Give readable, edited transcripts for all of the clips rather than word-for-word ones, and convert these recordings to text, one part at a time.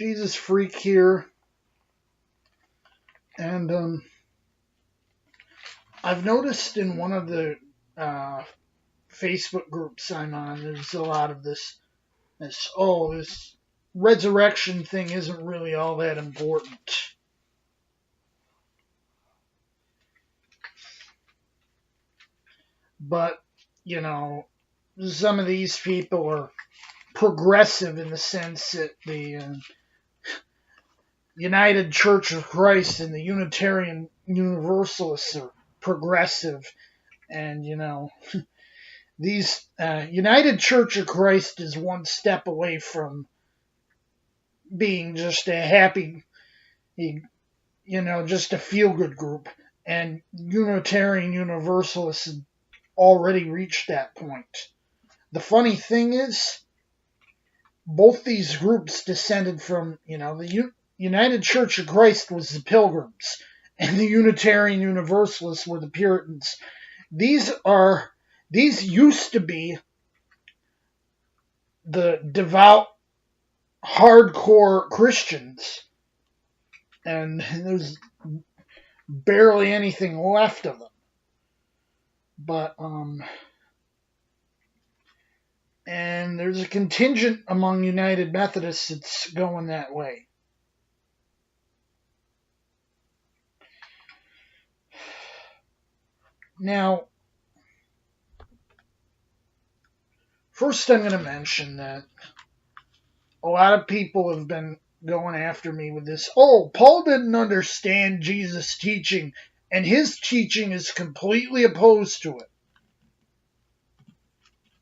Jesus Freak here, and I've noticed in one of the uh, Facebook groups I'm on, there's a lot of this resurrection thing isn't really all that important. But, you know, some of these people are progressive in the sense that the United Church of Christ and the Unitarian Universalists are progressive. And, these United Church of Christ is one step away from being just a happy, just a feel good group. And Unitarian Universalists have already reached that point. The funny thing is, both these groups descended from, the United Church of Christ was the Pilgrims, and the Unitarian Universalists were the Puritans. These used to be the devout, hardcore Christians, and there's barely anything left of them. But and there's a contingent among United Methodists that's going that way. Now, first I'm going to mention that a lot of people have been going after me with this. Oh, Paul didn't understand Jesus' teaching, and his teaching is completely opposed to it.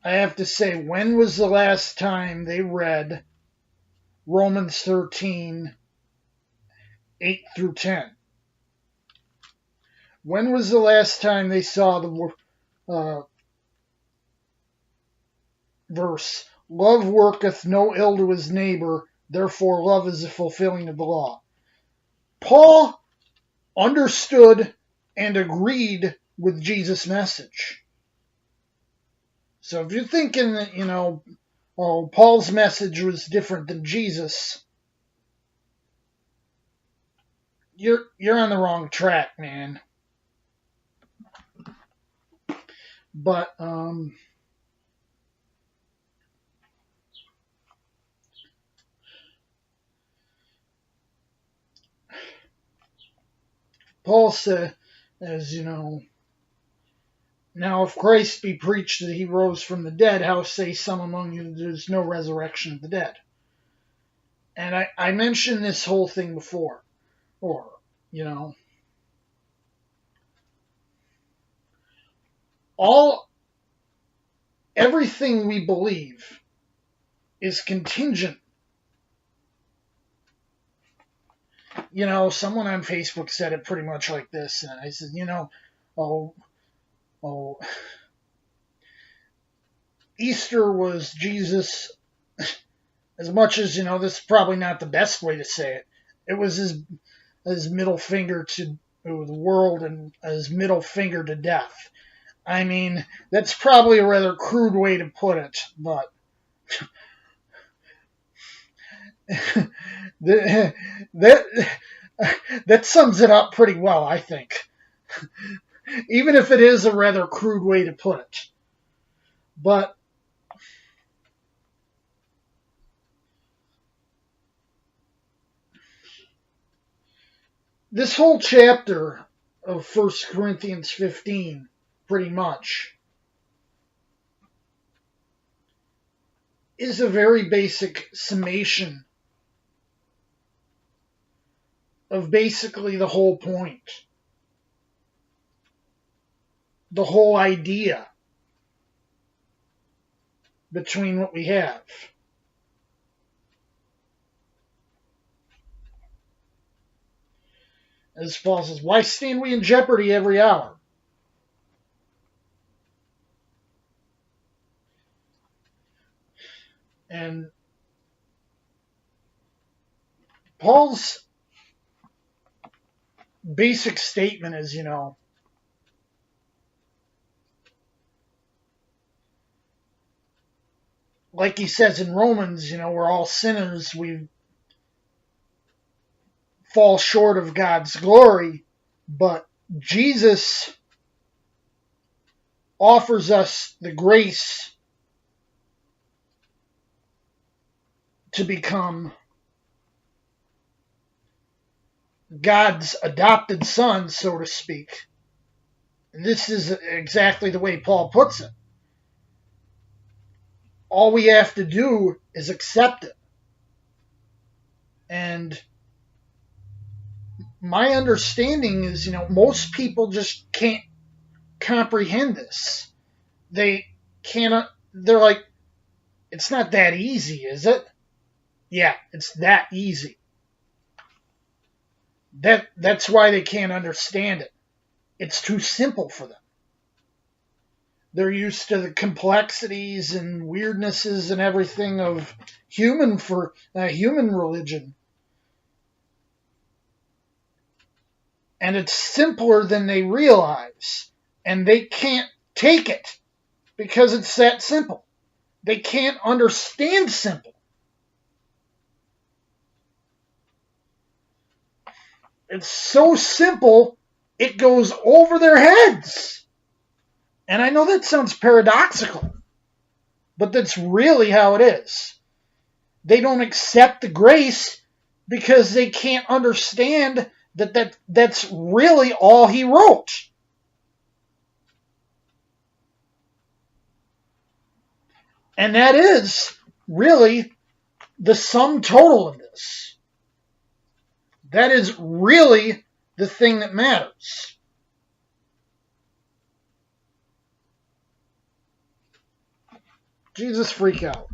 I have to say, when was the last time they read Romans 13, 8 through 10? When was the last time they saw the verse, love worketh no ill to his neighbor, therefore love is the fulfilling of the law? Paul understood and agreed with Jesus' message. So if you're thinking that, Paul's message was different than Jesus, you're on the wrong track, man. But Paul said, now if Christ be preached that he rose from the dead, how say some among you that there's no resurrection of the dead? And I mentioned this whole thing before, everything we believe is contingent. Someone on Facebook said it pretty much like this, and I said, Easter was Jesus, as much as, this is probably not the best way to say it. It was his middle finger to the world and his middle finger to death. I mean, that's probably a rather crude way to put it, but that sums it up pretty well, I think. Even if it is a rather crude way to put it. But this whole chapter of 1 Corinthians 15, pretty much, is a very basic summation of basically the whole point. The whole idea between what we have. As Paul says, why stand we in jeopardy every hour? And Paul's basic statement is, like he says in Romans, we're all sinners. fall short of God's glory, but Jesus offers us the grace to become God's adopted son, so to speak. And this is exactly the way Paul puts it. All we have to do is accept it. And my understanding is, most people just can't comprehend this. They cannot, they're like, it's not that easy, is it? Yeah, it's that easy. That's why they can't understand it. It's too simple for them. They're used to the complexities and weirdnesses and everything of human religion. And it's simpler than they realize. And they can't take it because it's that simple. They can't understand simple. It's so simple, it goes over their heads. And I know that sounds paradoxical, but that's really how it is. They don't accept the grace because they can't understand that's really all he wrote. And that is really the sum total of this. That is really the thing that matters. Jesus freak out.